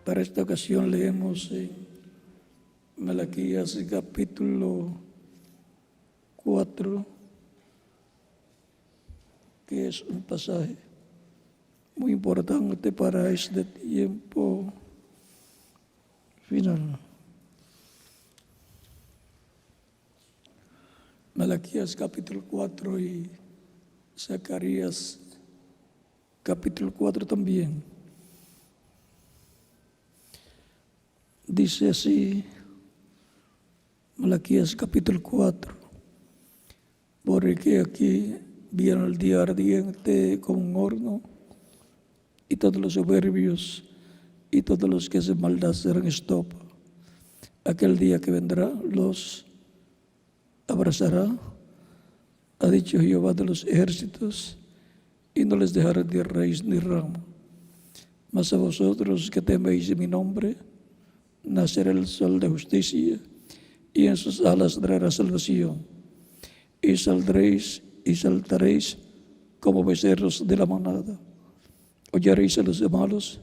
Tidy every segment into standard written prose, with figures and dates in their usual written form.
Para esta ocasión leemos en Malaquías capítulo 4, que es un pasaje muy importante para este tiempo final. Malaquías capítulo 4 y Zacarías capítulo 4 también. Dice así, Malaquías capítulo 4, porque aquí viene el día ardiente como un horno, y todos los soberbios y todos los que hacen maldad serán estopa. Aquel día que vendrá los abrazará, ha dicho Jehová de los ejércitos, y no les dejará ni raíz ni rama. Mas a vosotros que teméis mi nombre, nacerá el sol de justicia, y en sus alas traerá salvación. Y saldréis y saltaréis como becerros de la manada. Hollaréis a los malos,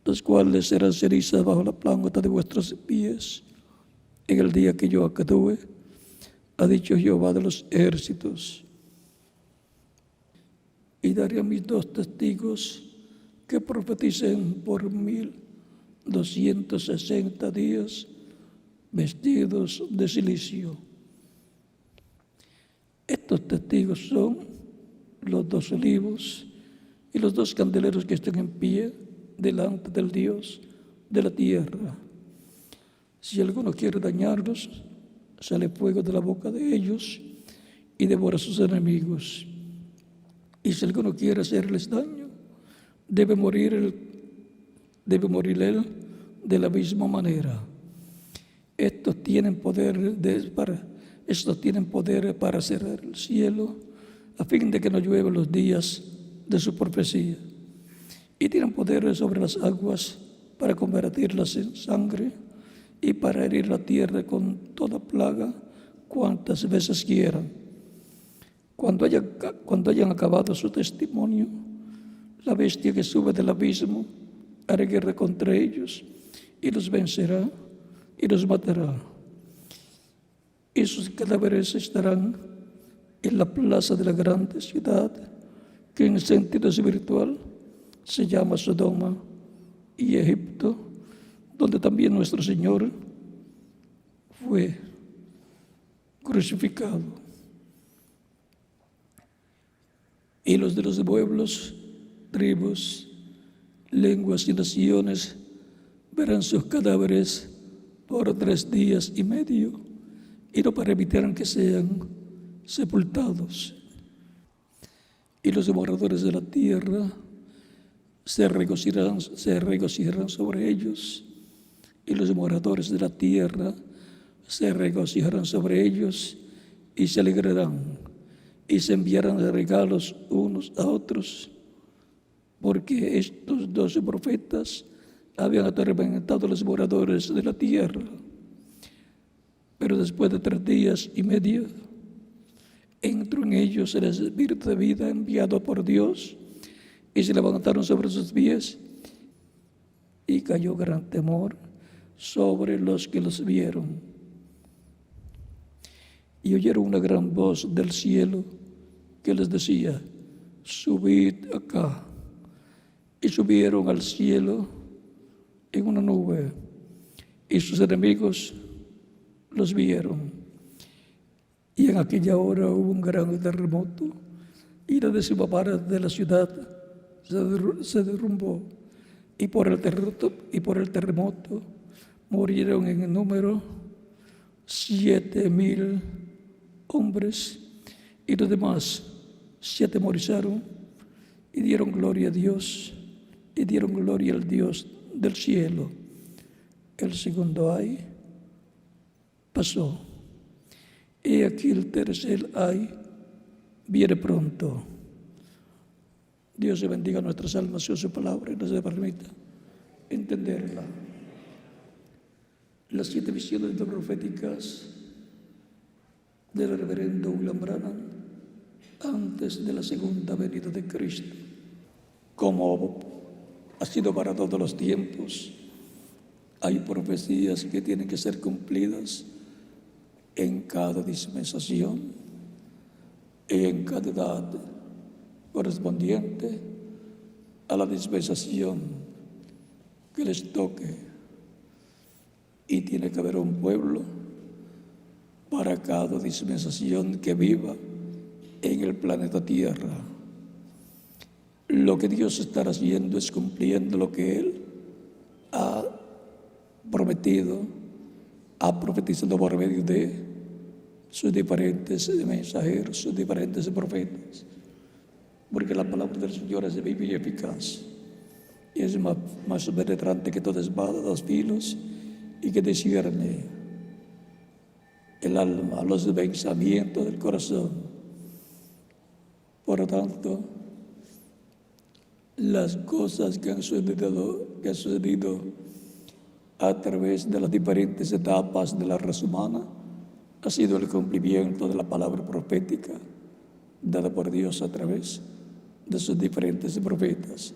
los cuales serán ceniza bajo la planta de vuestros pies. En el día que yo actúe, ha dicho Jehová de los ejércitos. Y daré a mis 2 testigos que profeticen por 1260 días vestidos de cilicio. Estos testigos son los 2 olivos y los 2 candeleros que están en pie delante del Dios de la tierra. Si alguno quiere dañarlos, sale fuego de la boca de ellos y devora a sus enemigos. Y si alguno quiere hacerles daño, debe morir él de la misma manera. Estos tienen poder para cerrar el cielo, a fin de que no llueva los días de su profecía. Y tienen poder sobre las aguas para convertirlas en sangre y para herir la tierra con toda plaga cuantas veces quieran. Cuando hayan acabado su testimonio, la bestia que sube del abismo hará guerra contra ellos y los vencerá y los matará. Y sus cadáveres estarán en la plaza de la grande ciudad, que en sentido espiritual se llama Sodoma y Egipto, donde también nuestro Señor fue crucificado. Y los de los pueblos, tribus, lenguas y naciones verán sus cadáveres por 3 días y medio, y no permitirán que sean sepultados. Y los moradores de la tierra se regocijarán sobre ellos, y los moradores de la tierra se regocijarán sobre ellos y se alegrarán y se enviarán regalos unos a otros, porque estos 12 profetas habían atormentado a los moradores de la tierra. Pero después de 3 días y medio, entró en ellos el espíritu de vida enviado por Dios, y se levantaron sobre sus pies, y cayó gran temor sobre los que los vieron. Y oyeron una gran voz del cielo que les decía: subid acá. Y subieron al cielo en una nube, y sus enemigos los vieron. Y en aquella hora hubo un gran terremoto, y la 10ª parte de la ciudad se derrumbó, y por el terremoto murieron en el número 7,000 hombres, y los demás se atemorizaron y dieron gloria a Dios, y dieron gloria al Dios del cielo. El segundo ay pasó. Y aquí el tercer ay viene pronto. Dios se bendiga nuestras almas y su palabra, y nos permita entenderla. Las 7 visiones proféticas del reverendo William Branham antes de la segunda venida de Cristo. Como ha sido para todos los tiempos, Hay profecías que tienen que ser cumplidas en cada dispensación y en cada edad correspondiente a la dispensación que les toque. Y tiene que haber un pueblo para cada dispensación que viva en el planeta Tierra. Lo que Dios estará haciendo es cumpliendo lo que Él ha prometido, ha profetizado por medio de sus diferentes mensajeros, sus diferentes profetas. Porque la palabra del Señor es viva y eficaz, y es más penetrante que toda espada de dos filos, y que discierne el alma, los pensamientos del corazón. Por lo tanto, las cosas que han sucedido a través de las diferentes etapas de la raza humana ha sido el cumplimiento de la palabra profética dada por Dios a través de sus diferentes profetas.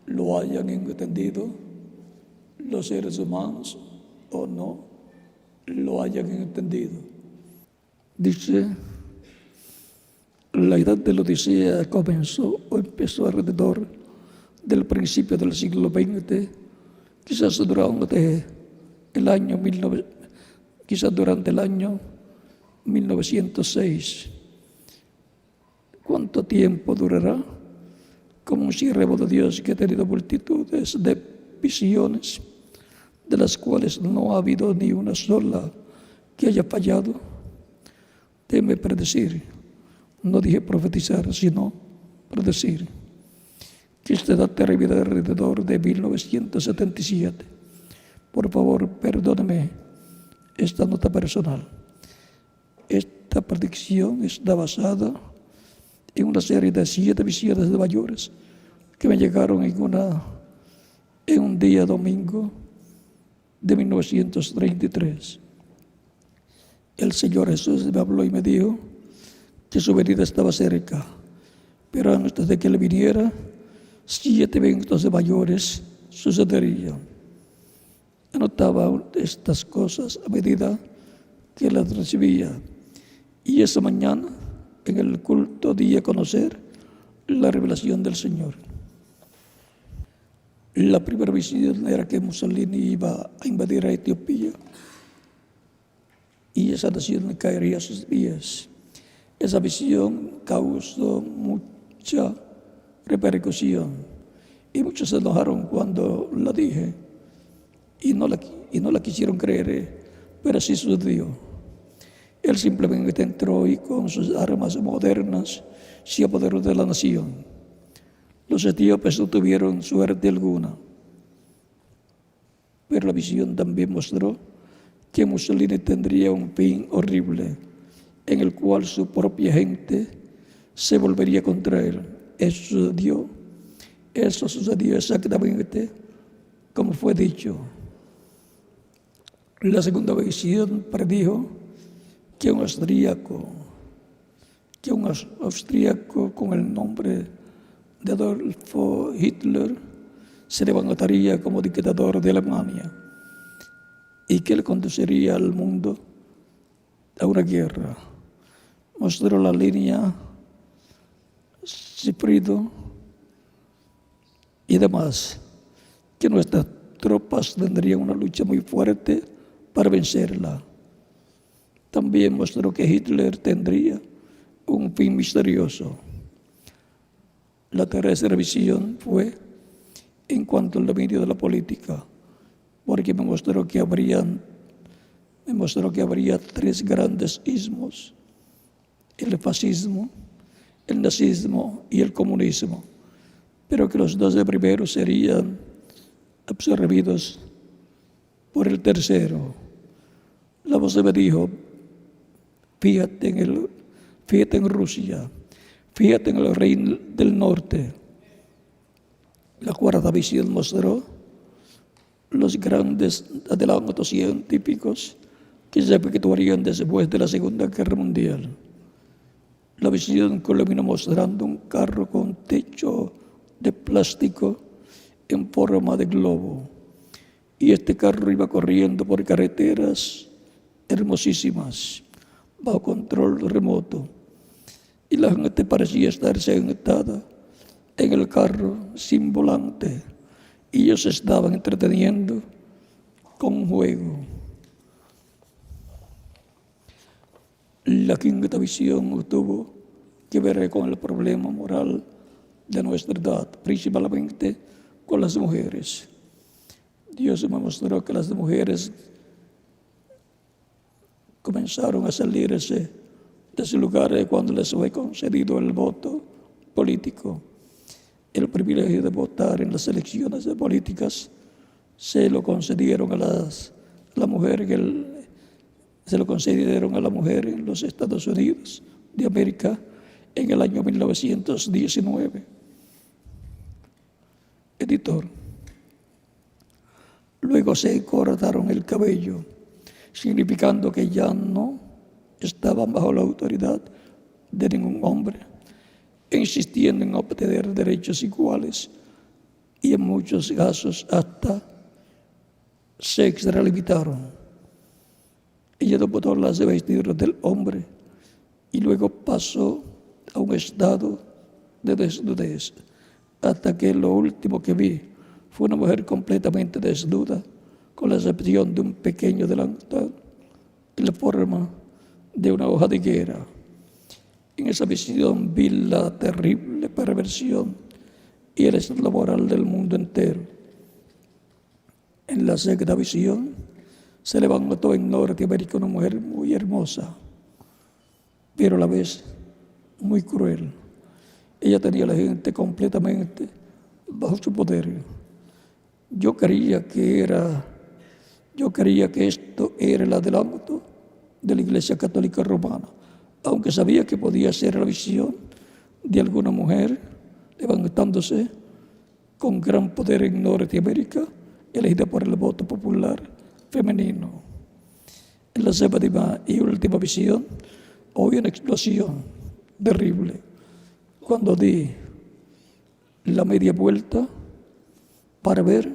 Lo hayan entendido los seres humanos o no lo hayan entendido. Dice, la edad de la Odisea empezó alrededor del principio del siglo XX, quizás durante el año 1906. ¿Cuánto tiempo durará? Como un siervo de Dios que ha tenido multitudes de visiones, de las cuales no ha habido ni una sola que haya fallado. Déjeme predecir, no dije profetizar, sino predecir, que esta edad terminará alrededor de 1977. Por favor, perdóneme esta nota personal. Esta predicción está basada en una serie de 7 visiones de mayores que me llegaron en un día domingo de 1933. El Señor Jesús me habló y me dijo que su venida estaba cerca, pero antes de que Él viniera, 7 eventos de mayores sucederían. Anotaba estas cosas a medida que las recibía, y esa mañana en el culto di a conocer la revelación del Señor. La primera visión era que Mussolini iba a invadir a Etiopía y esa nación caería a sus pies. Esa visión causó mucha repercusión y muchos se enojaron cuando la dije y no la quisieron creer, pero así sucedió. Él simplemente entró y con sus armas modernas se apoderó de la nación. Los etíopes no tuvieron suerte alguna, pero la visión también mostró que Mussolini tendría un fin horrible, en el cual su propia gente se volvería contra él. Eso sucedió exactamente como fue dicho. La segunda visión predijo que un austríaco con el nombre de Adolfo Hitler se levantaría como dictador de Alemania y que él conduciría al mundo a una guerra. Mostró la línea Sigfrido y demás, que nuestras tropas tendrían una lucha muy fuerte para vencerla. También mostró que Hitler tendría un fin misterioso. La tercera visión fue en cuanto al dominio de la política, porque me mostró que habría 3 grandes ismos: el fascismo, el nazismo y el comunismo, pero que los 2 primeros serían absorbidos por el tercero. La voz me dijo: fíjate en Rusia, fíjate en el Reino del Norte. La cuarta visión mostró los grandes adelantos científicos que se efectuarían después de la Segunda Guerra Mundial. La visión culminó mostrando un carro con techo de plástico en forma de globo y este carro iba corriendo por carreteras hermosísimas, bajo control remoto, y la gente parecía estar sentada en el carro sin volante, y ellos se estaban entreteniendo con un juego. La quinta visión tuvo que ver con el problema moral de nuestra edad, principalmente con las mujeres. Dios me mostró que las mujeres comenzaron a salirse de ese lugar cuando les fue concedido el voto político. El privilegio de votar en las elecciones políticas se lo concedieron a la mujer se lo concedieron a la mujer en los Estados Unidos de América en el año 1919. Editor. Luego se cortaron el cabello, significando que ya no estaban bajo la autoridad de ningún hombre, insistiendo en obtener derechos iguales y en muchos casos hasta se extralimitaron. Ella adoptó las vestiduras del hombre y luego pasó a un estado de desnudez, hasta que lo último que vi fue una mujer completamente desnuda, con la excepción de un pequeño delantal en la forma de una hoja de higuera. En esa visión vi la terrible perversión y el estado moral del mundo entero. En la sexta visión se levantó en Norteamérica una mujer muy hermosa, pero a la vez muy cruel. Ella tenía a la gente completamente bajo su poder. Yo creía que esto era el adelanto de la Iglesia Católica Romana, aunque sabía que podía ser la visión de alguna mujer levantándose con gran poder en Norteamérica, elegida por el voto popular femenino. En la séptima y última visión hubo una explosión terrible. Cuando di la media vuelta para ver,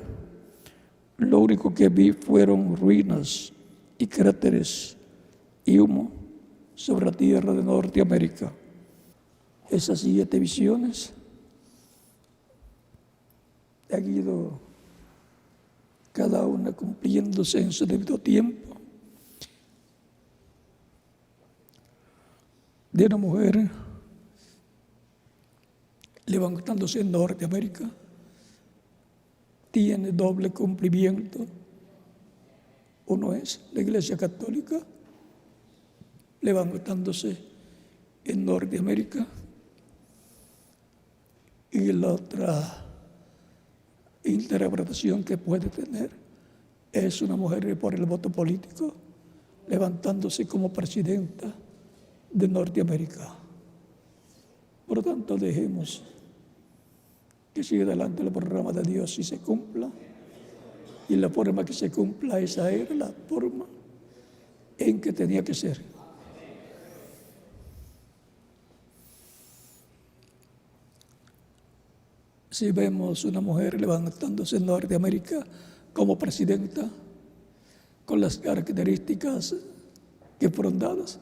lo único que vi fueron ruinas y cráteres y humo sobre la tierra de Norteamérica. Esas 7 visiones han ido cada una cumpliéndose en su debido tiempo, de una mujer levantándose en Norteamérica. Tiene doble cumplimiento. Uno es la Iglesia Católica levantándose en Norteamérica, y la otra interpretación que puede tener es una mujer por el voto político levantándose como presidenta de Norteamérica. Por lo tanto, dejemos que siga adelante el programa de Dios y se cumpla. Y la forma que se cumpla, esa era la forma en que tenía que ser. Si vemos una mujer levantándose en Norteamérica como presidenta, con las características que fueron dadas,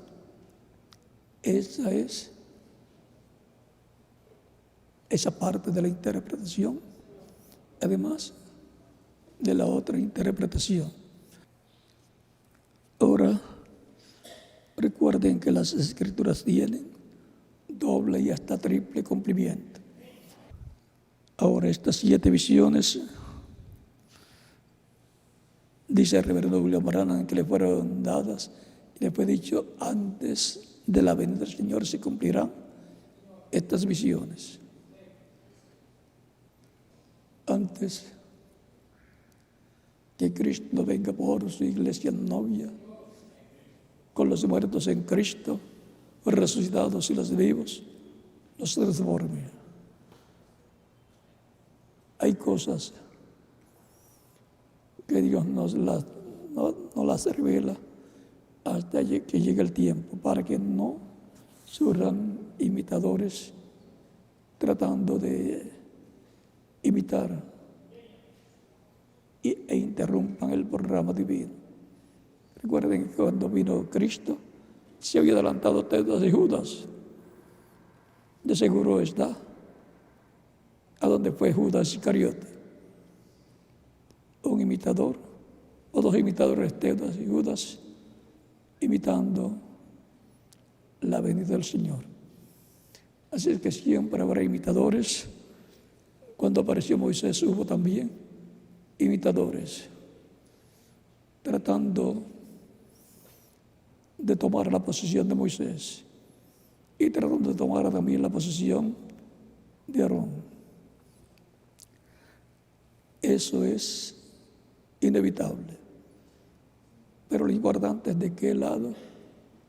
esa es esa parte de la interpretación, además de la otra interpretación. Ahora, recuerden que las Escrituras tienen doble y hasta triple cumplimiento. Ahora, estas 7 visiones, dice el reverendo William Branham, que le fueron dadas, y le fue dicho, antes de la venida del Señor se cumplirán estas visiones. Antes que Cristo venga por su iglesia novia, con los muertos en Cristo, los resucitados y los vivos, los transforme. Hay cosas que Dios no las revela hasta que llegue el tiempo, para que no surjan imitadores tratando de imitar e interrumpan el programa divino. Recuerden que cuando vino Cristo, se había adelantado Teudas y Judas. De seguro está a donde fue Judas Iscariote, un imitador, o dos imitadores, Teudas y Judas, imitando la venida del Señor. Así es que siempre habrá imitadores. Cuando apareció Moisés hubo también imitadores, tratando de tomar la posición de Moisés y tratando de tomar también la posición de Aarón. Eso es inevitable. Pero lo importante es de qué lado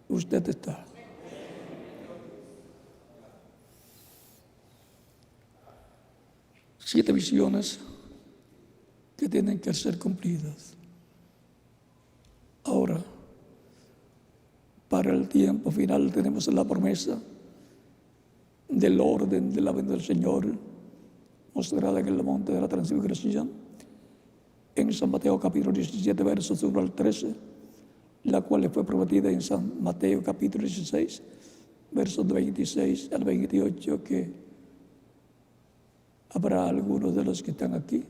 usted está. Siete visiones que tienen que ser cumplidas. Ahora, para el tiempo final tenemos la promesa del orden de la venida del Señor, mostrada en el monte de la transfiguración, en San Mateo capítulo 17, versos 1 al 13, la cual fue prometida en San Mateo capítulo 16, versos 26 al 28, que habrá algunos de los que están aquí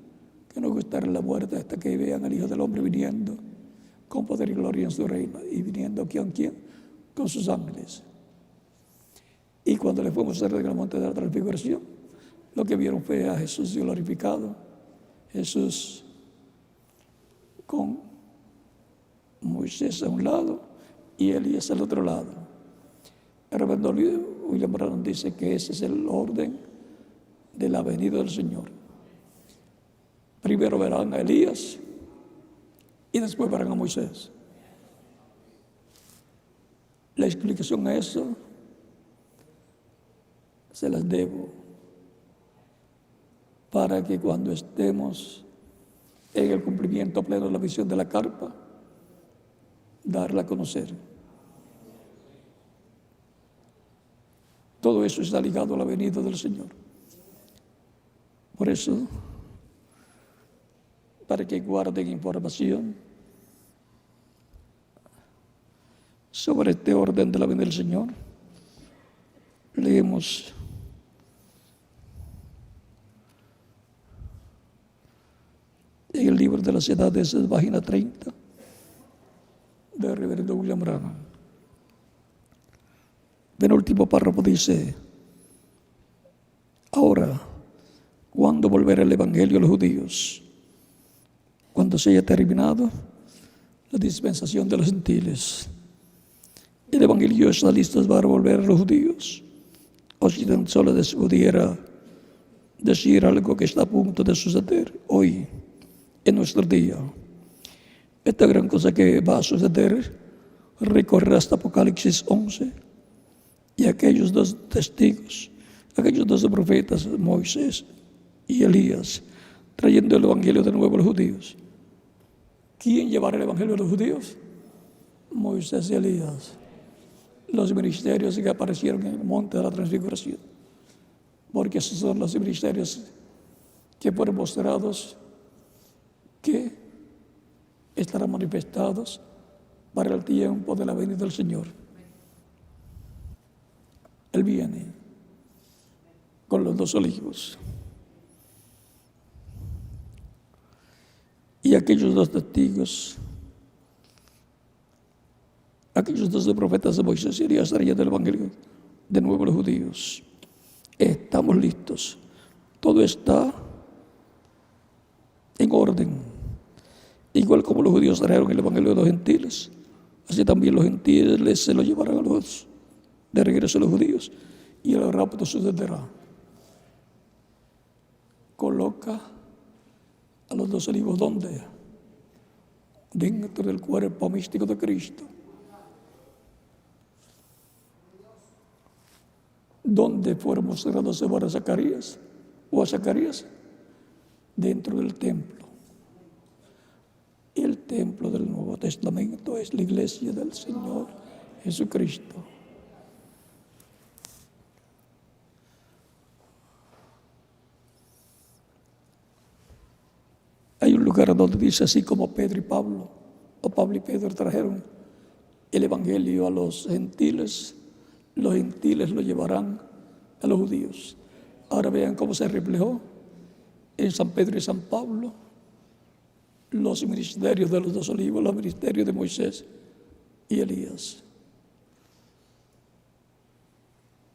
que no gustarán la muerte hasta que vean al Hijo del Hombre viniendo con poder y gloria en su reino, y viniendo ¿quién? Con sus ángeles. Y cuando le fue mostrado en el monte de la transfiguración, lo que vieron fue a Jesús glorificado, Jesús con Moisés a un lado y Elías al otro lado. El reverendo William Branham dice que ese es el orden de la venida del Señor. Primero verán a Elías y después verán a Moisés. La explicación a eso se las debo para que cuando estemos en el cumplimiento pleno de la visión de la carpa, darla a conocer. Todo eso está ligado a la venida del Señor. Por eso, para que guarden información sobre este orden de la venida del Señor, leemos en el libro de las edades, página 30, del reverendo William Branham. Penúltimo párrafo dice: ahora, ¿cuándo volverá el evangelio a los judíos? Cuando se haya terminado la dispensación de los gentiles. El evangelio está listo para volver a los judíos. O si tan solo les pudiera decir algo que está a punto de suceder hoy, en nuestro día. Esta gran cosa que va a suceder recorre hasta Apocalipsis 11, y aquellos dos testigos, aquellos dos profetas, Moisés y Elías, trayendo el evangelio de nuevo a los judíos. ¿Quién llevará el evangelio a los judíos? Moisés y Elías. Los ministerios que aparecieron en el monte de la transfiguración, porque esos son los ministerios que fueron mostrados, que estarán manifestados para el tiempo de la venida del Señor. Él viene con los 2 olivos. Y aquellos 2 testigos, aquellos 2 profetas de Moisés y Elías trayendo el evangelio de nuevo a los judíos. Estamos listos. Todo está en orden. Igual como los judíos trajeron el evangelio de los gentiles, así también los gentiles se lo llevarán a los de regreso a los judíos, y el rapto sucederá. Coloca a los 2 olivos, ¿dónde? Dentro del cuerpo místico de Cristo. ¿Dónde fueron mostrados a Zacarías o a Zacarías? Dentro del templo. El templo del Nuevo Testamento es la iglesia del Señor Jesucristo. Hay un lugar donde dice así como Pedro y Pablo, o Pablo y Pedro trajeron el evangelio a los gentiles lo llevarán a los judíos. Ahora vean cómo se reflejó en San Pedro y San Pablo los ministerios de los dos olivos, los ministerios de Moisés y Elías.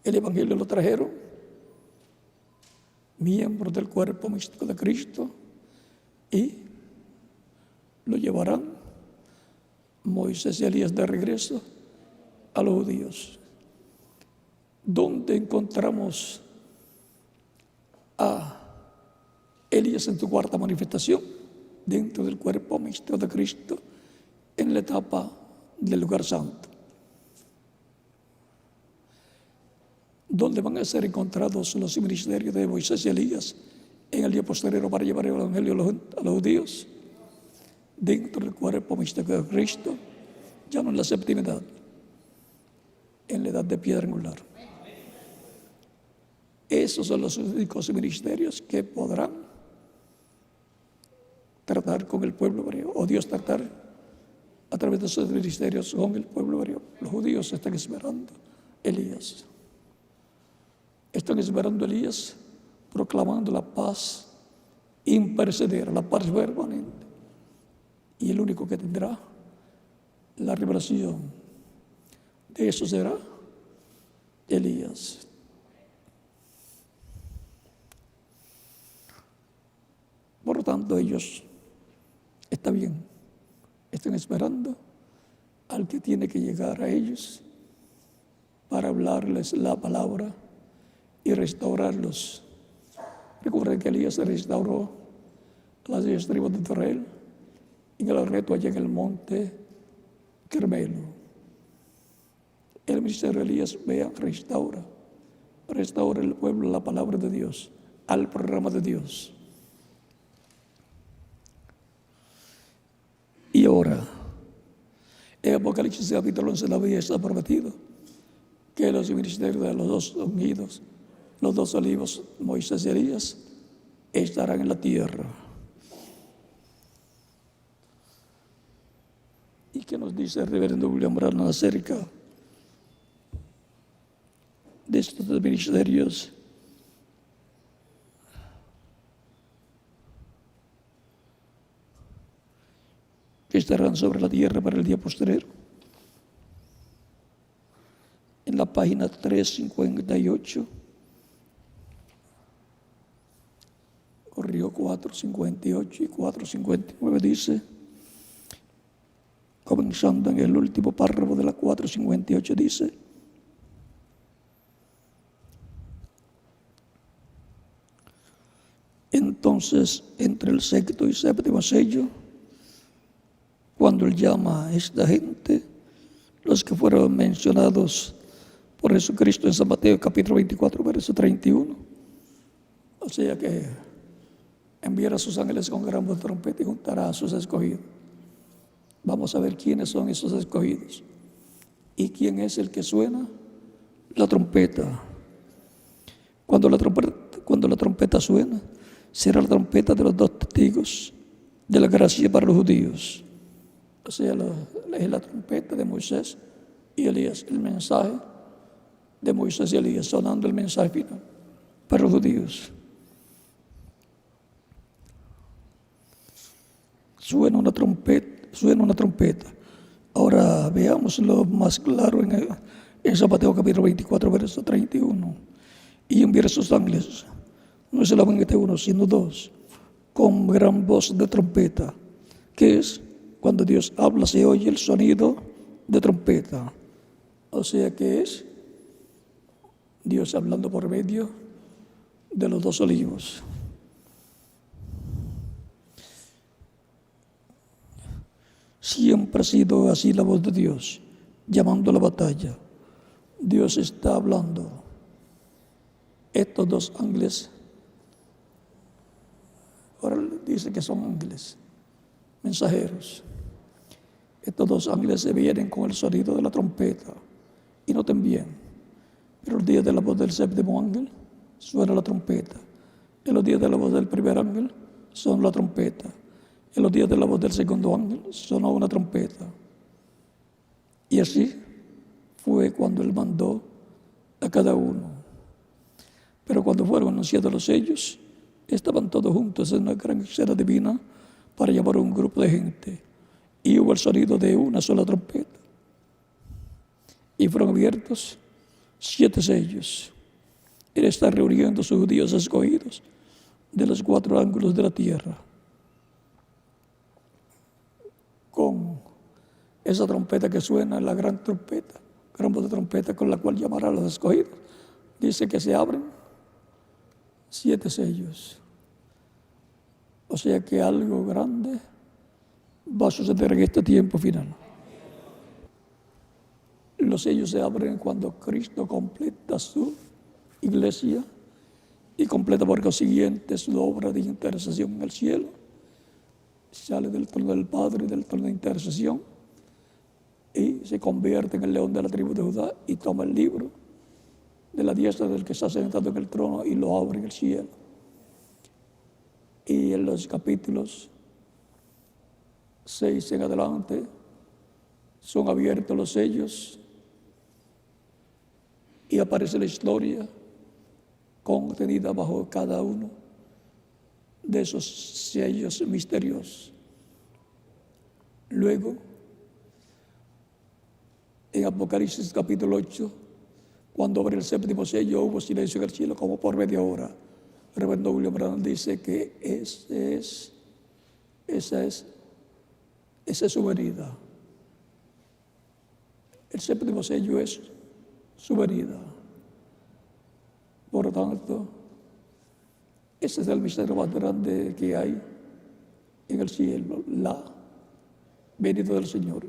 El evangelio lo trajeron miembros del cuerpo místico de Cristo y lo llevarán Moisés y Elías de regreso a los judíos. ¿Dónde encontramos a Elías en su cuarta manifestación? Dentro del cuerpo místico de Cristo, en la etapa del lugar santo. ¿Dónde van a ser encontrados los ministerios de Moisés y Elías en el día posterior para llevar el evangelio a los judíos? Dentro del cuerpo místico de Cristo, ya no en la séptima edad, en la edad de piedra angular. Esos son los únicos ministerios que podrán tratar con el pueblo hebreo, o Dios tratar a través de esos ministerios con el pueblo hebreo. Los judíos están esperando Elías. Están esperando Elías proclamando la paz imperecedera, la paz permanente. Y el único que tendrá la revelación de eso será Elías. Por lo tanto, ellos está bien, están esperando al que tiene que llegar a ellos para hablarles la palabra y restaurarlos. Recuerden que Elías restauró las 10 tribus de Israel en el reto allá en el monte Carmelo. El ministerio de Elías restaura el pueblo a la palabra de Dios, al programa de Dios. Y ahora, en Apocalipsis capítulo 11 la Biblia está prometido que los ministerios de los dos ungidos, los dos olivos, Moisés y Elías, estarán en la tierra. ¿Y qué nos dice el reverendo William Branham acerca de estos ministerios? Que estarán sobre la tierra para el día posterior. En la página 358, corrió 458 y 459 dice, comenzando en el último párrafo de la 458 dice, entonces entre el sexto y séptimo sello, cuando él llama a esta gente, los que fueron mencionados por Jesucristo en San Mateo capítulo 24, verso 31. O sea que enviará a sus ángeles con gran voz de trompeta y juntará a sus escogidos. Vamos a ver quiénes son esos escogidos. ¿Y quién es el que suena? La trompeta. Cuando la trompeta suena, será la trompeta de los dos testigos de la gracia para los judíos. O sea, es la trompeta de Moisés y Elías, el mensaje de Moisés y Elías, sonando el mensaje final para los judíos. Suena una trompeta. Ahora veámoslo más claro en San Mateo capítulo 24, verso 31. Y enviará sus ángeles, no solamente uno, sino dos, con gran voz de trompeta, que es cuando Dios habla, se oye el sonido de trompeta. O sea que es Dios hablando por medio de los dos olivos. Siempre ha sido así la voz de Dios, llamando a la batalla. Dios está hablando. Estos dos ángeles, ahora dice que son ángeles, mensajeros. Estos dos ángeles se vienen con el sonido de la trompeta. Y noten bien, pero el día de la voz del séptimo ángel suena la trompeta. En los días de la voz del primer ángel suena la trompeta. En los días de la voz del segundo ángel sonó una trompeta. Y así fue cuando él mandó a cada uno. Pero cuando fueron anunciados los sellos, estaban todos juntos en una gran escena divina para llamar a un grupo de gente. Y hubo el sonido de una sola trompeta. Y fueron abiertos 7 sellos. Él está reuniendo a sus judíos escogidos de los 4 ángulos de la tierra. Con esa trompeta que suena, la gran trompeta, gran voz de trompeta con la cual llamará a los escogidos, dice que se abren 7 sellos. O sea que algo grande va a suceder en este tiempo final. Los sellos se abren cuando Cristo completa su iglesia y completa por consiguiente su obra de intercesión en el cielo. Sale del trono del Padre y del trono de intercesión y se convierte en el león de la tribu de Judá y toma el libro de la diestra del que está sentado en el trono y lo abre en el cielo. Y en los capítulos 6 en adelante son abiertos los sellos y aparece la historia contenida bajo cada uno de esos sellos misteriosos. Luego, en Apocalipsis capítulo 8, cuando abre el 7º sello, hubo silencio en el cielo como por media hora. El reverendo William Branham dice que esa es su venida. El 7º sello es su venida. Por lo tanto, ese es el misterio más grande que hay en el cielo, la venida del Señor.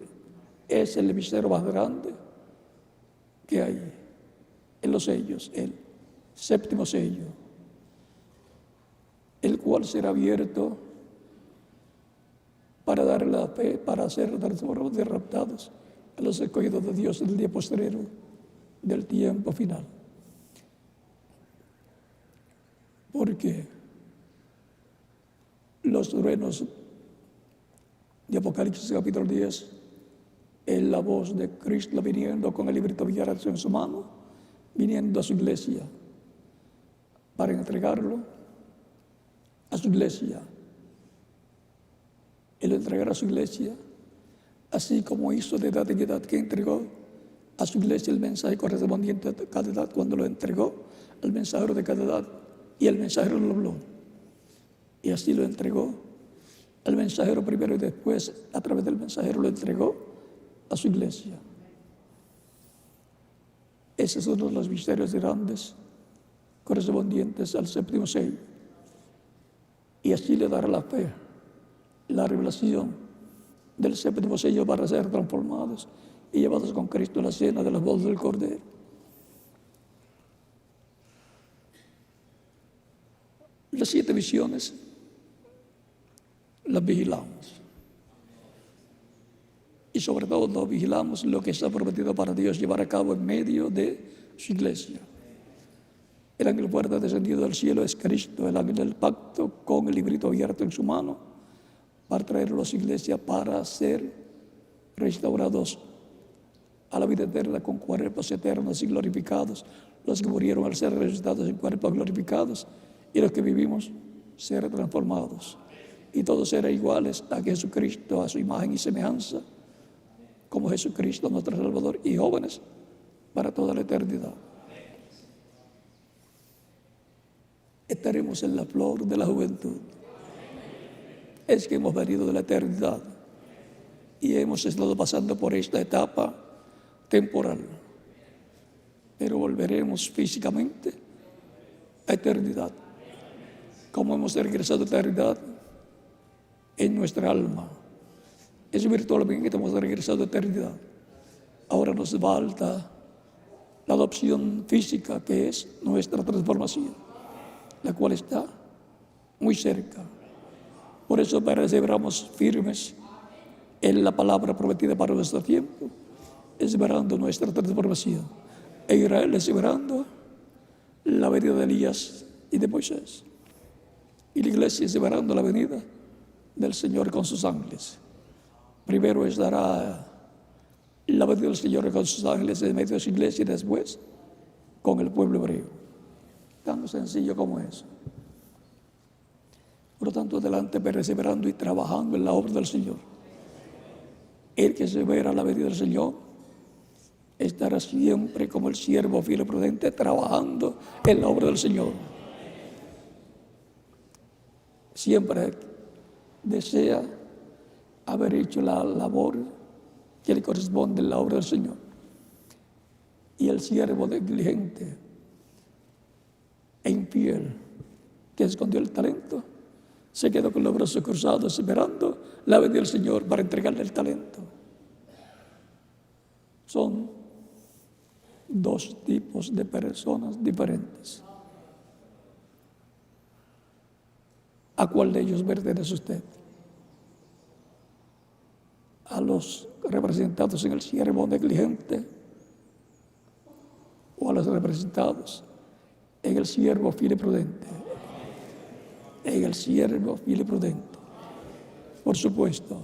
Es el misterio más grande que hay en los sellos, el 7º sello, el cual será abierto para dar la fe, para ser transformados y raptados a los escogidos de Dios en el día postrero del tiempo final. Porque los truenos de Apocalipsis capítulo 10 es la voz de Cristo viniendo con el librito de oración en su mano, viniendo a su iglesia para entregarlo a su iglesia. Él entregará a su iglesia, así como hizo de edad en edad, que entregó a su iglesia el mensaje correspondiente a cada edad cuando lo entregó al mensajero de cada edad. Y el mensajero lo habló. Y así lo entregó al mensajero primero y después, a través del mensajero, lo entregó a su iglesia. Ese es uno de los misterios grandes correspondientes al 7º sello. Y así le dará la fe, la revelación del 7º sello para ser transformados y llevados con Cristo a la cena de las bodas del Cordero. Las 7 visiones las vigilamos. Y sobre todo vigilamos lo que está prometido para Dios llevar a cabo en medio de su iglesia. El ángel fuerte descendido del cielo es Cristo, el ángel del pacto, con el librito abierto en su mano, para traerlo a su iglesia para ser restaurados a la vida eterna con cuerpos eternos y glorificados, los que murieron al ser resucitados en cuerpos glorificados, y los que vivimos ser transformados. Y todos serán iguales a Jesucristo, a su imagen y semejanza, como Jesucristo nuestro Salvador, y jóvenes para toda la eternidad. Estaremos en la flor de la juventud. Es que hemos venido de la eternidad y hemos estado pasando por esta etapa temporal, pero volveremos físicamente a eternidad. Como hemos regresado a eternidad en nuestra alma, es virtualmente que hemos regresado a eternidad. Ahora nos falta la adopción física, que es nuestra transformación, la cual está muy cerca. Por eso perseveramos firmes en la palabra prometida para nuestro tiempo, esperando nuestra transformación. E Israel esperando la venida de Elías y de Moisés. Y la iglesia esperando la venida del Señor con sus ángeles. Primero estará la venida del Señor con sus ángeles en medio de su iglesia y después con el pueblo hebreo. Tan sencillo como eso. Por lo tanto, adelante perseverando y trabajando en la obra del Señor. El que se verá la venida del Señor estará siempre como el siervo fiel y prudente trabajando en la obra del Señor. Siempre desea haber hecho la labor que le corresponde en la obra del Señor. Y el siervo negligente e infiel que escondió el talento se quedó con los brazos cruzados esperando la venida del Señor para entregarle el talento. Son dos tipos de personas diferentes. ¿A cuál de ellos pertenece usted? ¿A los representados en el siervo negligente o a los representados en el siervo fiel y prudente? En el siervo fiel y prudente. Por supuesto,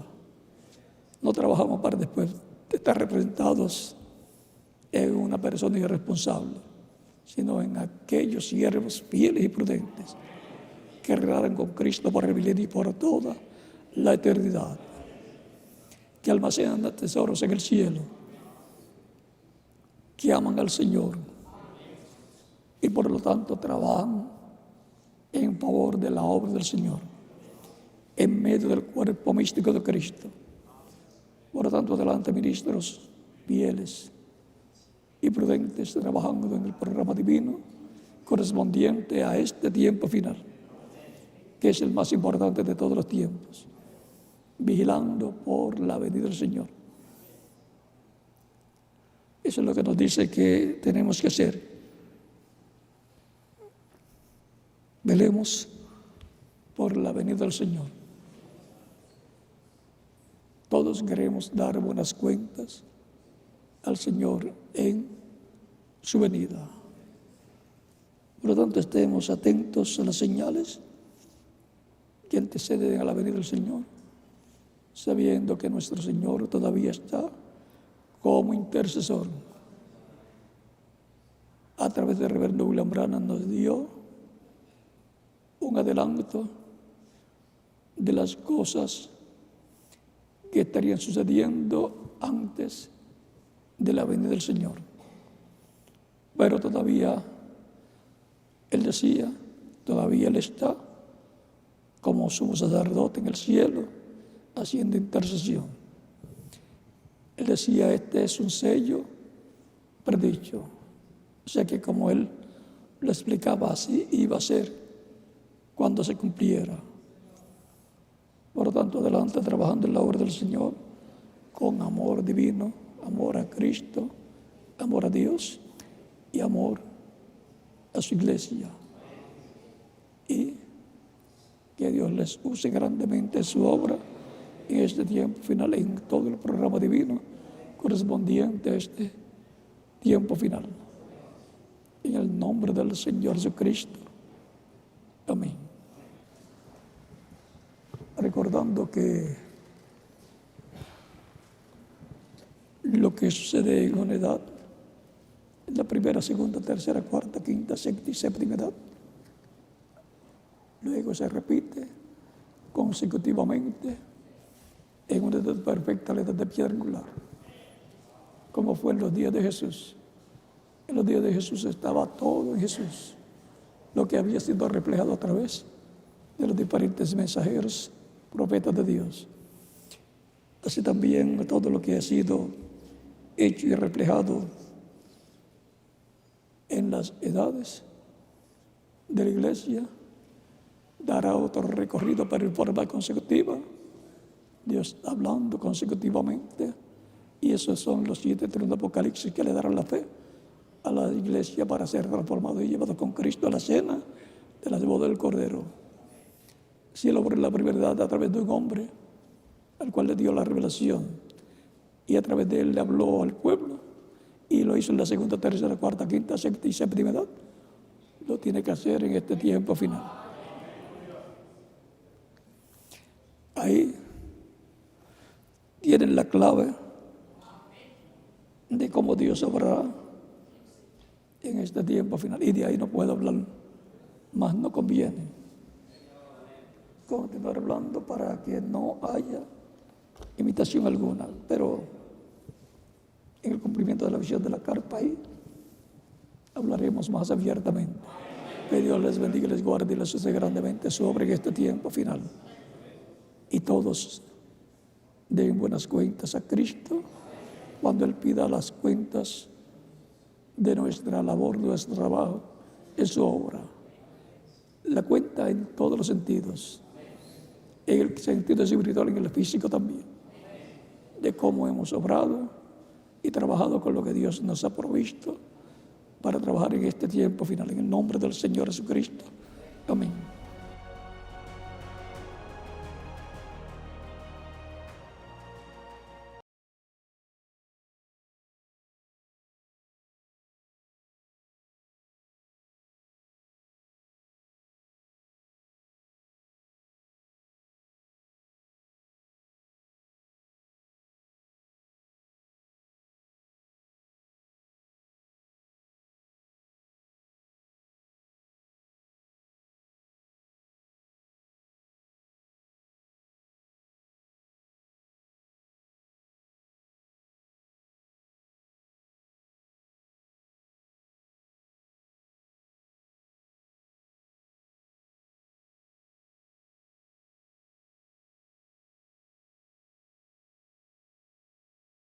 no trabajamos para después de estar representados en una persona irresponsable, sino en aquellos siervos fieles y prudentes que reinarán con Cristo por el milenio y por toda la eternidad, que almacenan tesoros en el cielo, que aman al Señor y por lo tanto trabajan en favor de la obra del Señor, en medio del cuerpo místico de Cristo. Por lo tanto, adelante, ministros fieles y prudentes, trabajando en el programa divino correspondiente a este tiempo final, que es el más importante de todos los tiempos, vigilando por la venida del Señor. Eso es lo que nos dice que tenemos que hacer. Velemos por la venida del Señor. Todos queremos dar buenas cuentas al Señor en su venida. Por lo tanto, estemos atentos a las señales que anteceden a la venida del Señor, sabiendo que nuestro Señor todavía está como intercesor. A través del reverendo William Branham nos dio un adelanto de las cosas que estarían sucediendo antes de la venida del Señor. Pero todavía, él decía, todavía él está como sumo sacerdote en el cielo, haciendo intercesión. Él decía, este es un sello predicho. O sea que como él lo explicaba, así iba a ser cuando se cumpliera. Por lo tanto, adelante trabajando en la obra del Señor con amor divino, amor a Cristo, amor a Dios y amor a su iglesia. Y que Dios les use grandemente su obra en este tiempo final, en todo el programa divino correspondiente a este tiempo final. En el nombre del Señor Jesucristo. Amén. Recordando que lo que sucede en una edad, en la primera, segunda, tercera, cuarta, quinta, sexta y séptima edad, luego se repite consecutivamente en una edad perfecta, la edad de piedra angular, como fue en los días de Jesús. En los días de Jesús estaba todo en Jesús, lo que había sido reflejado a través de los diferentes mensajeros, profetas de Dios. Así también todo lo que ha sido hecho y reflejado en las edades de la iglesia dará otro recorrido, pero en forma consecutiva. Dios hablando consecutivamente, y esos son los 7 tronos de Apocalipsis que le darán la fe a la iglesia para ser transformado y llevado con Cristo a la cena de las bodas del Cordero. Si él obró la primera edad a través de un hombre al cual le dio la revelación y a través de él le habló al pueblo, y lo hizo en la segunda, tercera, cuarta, quinta, sexta y séptima edad, lo tiene que hacer en este tiempo final. ahí tienen la clave de cómo Dios obrará en este tiempo final. Y de ahí no puedo hablar más, no conviene continuar hablando para que no haya imitación alguna. Pero en el cumplimiento de la visión de la carpa ahí hablaremos más abiertamente. Que Dios les bendiga, les guarde y les use grandemente sobre este tiempo final. Y todos den buenas cuentas a Cristo cuando Él pida las cuentas de nuestra labor, de nuestro trabajo, en su obra. La cuenta en todos los sentidos, en el sentido espiritual, en el físico también, de cómo hemos obrado y trabajado con lo que Dios nos ha provisto para trabajar en este tiempo final, en el nombre del Señor Jesucristo. Amén.